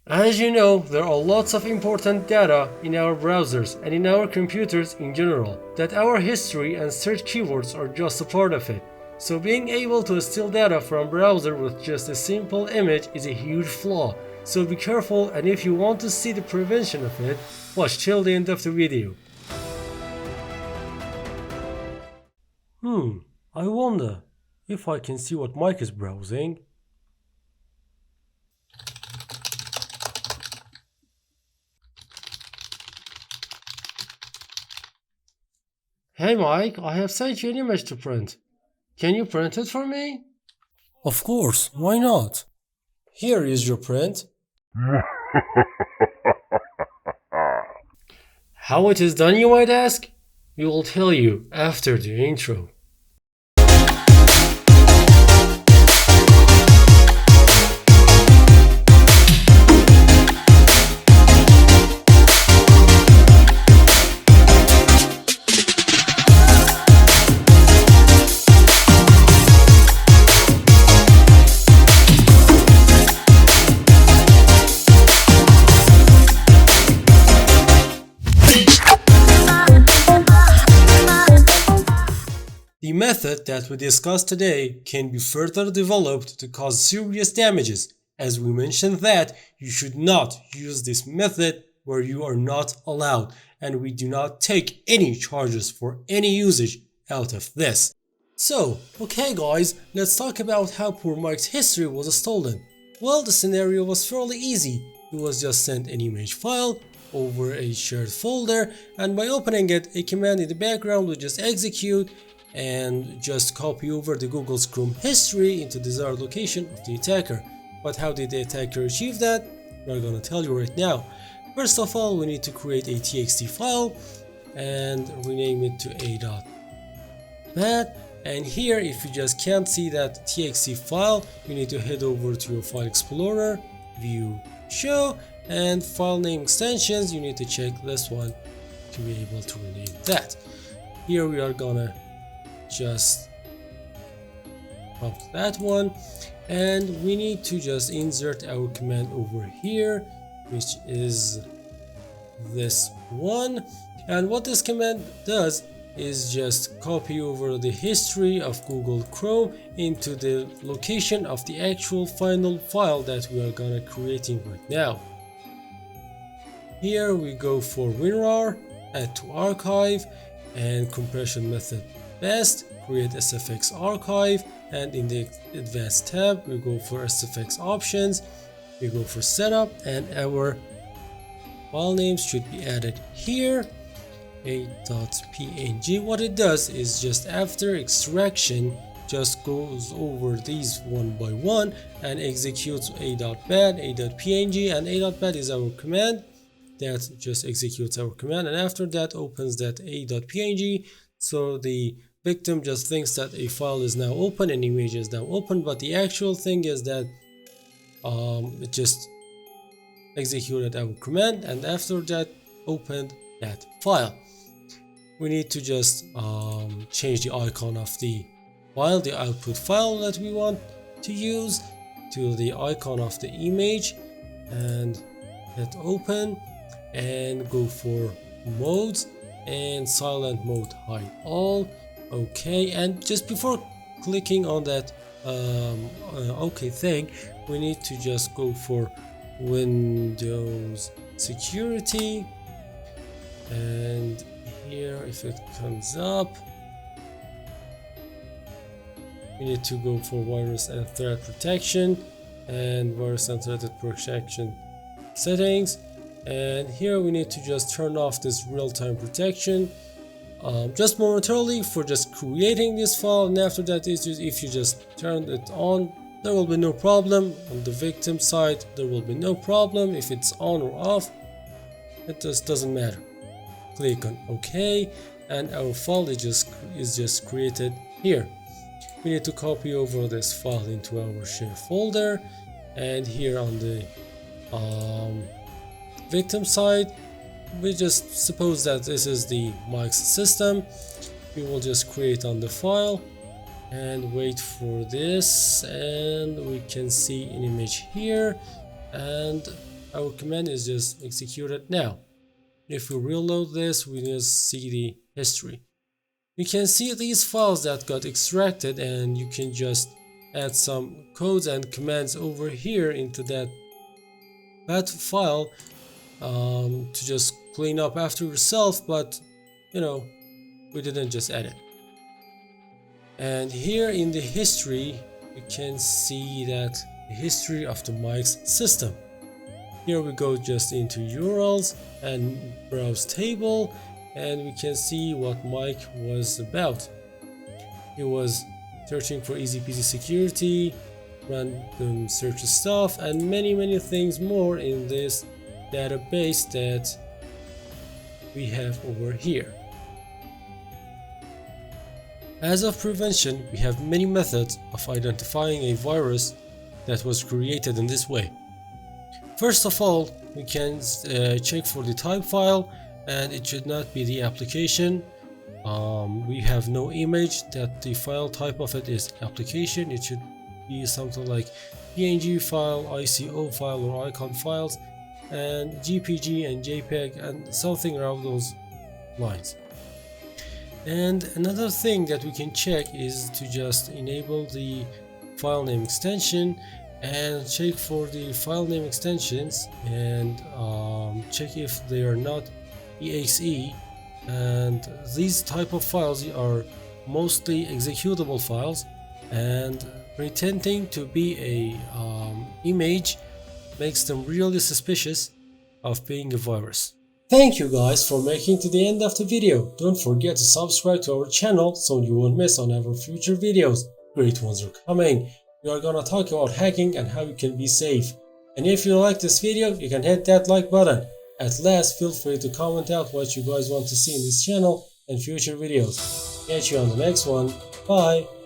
As you know, there are lots of important data in our browsers and in our computers in general, that our history and search keywords are just a part of it. So being able to steal data from browser with just a simple image is a huge flaw. So be careful, and if you want to see the prevention of it, watch till the end of the video. I wonder if I can see what Mike is browsing. Hey Mike, I have sent you an image to print. Can you print it for me? Of course, why not? Here is your print. How it is done, you might ask? We will tell you after the intro. The method that we discussed today can be further developed to cause serious damages, as we mentioned that you should not use this method where you are not allowed, and we do not take any charges for any usage out of this. So, okay guys, let's talk about how poor Mike's history was stolen. Well, the scenario was fairly easy. He was just sent an image file over a shared folder, and by opening it, a command in the background would just execute and just copy over the Google's Chrome history into desired location of the attacker. But how did the attacker achieve that? We're gonna tell you right now. First of all, we need to create a txt file and rename it to a.bat. And here, if you just can't see that txt file, you need to head over to your file explorer, view, show, and file name extensions. You need to check this one to be able to rename that. Here we are gonna just prompt that one, and we need to just insert our command over here, which is this one. And what this command does is just copy over the history of Google Chrome into the location of the actual final file that we are gonna creating right now. Here we go for WinRAR, add to archive, and compression method best, create SFX archive, and in the advanced tab we go for SFX options, we go for setup, and our file names should be added here, a.png. What it does is just after extraction just goes over these one by one and executes a.bat, a.png, and a.bat is our command that just executes our command, and after that opens that a.png. So the victim just thinks that a file is now open, an image is now open, but the actual thing is that it just executed our command and after that opened that file. We need to just change the icon of the file, the output file that we want to use, to the icon of the image, and hit open and go for modes and silent mode hide all. Okay, and just before clicking on that okay thing, we need to just go for Windows security, and here if it comes up we need to go for virus and threat protection and virus and threat protection settings, and here we need to just turn off this real-time protection just momentarily for just creating this file, and after that is just, if you just turn it on, there will be no problem. On the victim side there will be no problem. If it's on or off, it just doesn't matter. Click on OK and our file is just created here. We need to copy over this file into our share folder, and here on the victim side we just suppose that this is the Mike's system. We will just create on the file and wait for this, and we can see an image here, and our command is just executed now. If we reload this, we just see the history. You can see these files that got extracted, and you can just add some codes and commands over here into that file to just clean up after yourself, but we didn't just add it. And here in the history, you can see that the history of the Mike's system. Here we go just into URLs and browse table, and we can see what Mike was about. He was searching for easy peasy security, random search stuff, and many things more in this database that we have over here. As of prevention, we have many methods of identifying a virus that was created in this way. First of all, we can check for the type file, and it should not be the application. We have no image that the file type of it is application. It should be something like PNG file, ICO file, or icon files, and GPG and JPEG, and something around those lines. And another thing that we can check is to just enable the file name extension and check for the file name extensions, and check if they are not exe. And these type of files are mostly executable files, and pretending to be a image makes them really suspicious of being a virus. Thank you guys for making to the end of the video. Don't forget to subscribe to our channel so you won't miss on our future videos. Great ones are coming. We are gonna talk about hacking and how you can be safe. And if you like this video, you can hit that like button. At last, feel free to comment out what you guys want to see in this channel and future videos. Catch you on the next one. Bye!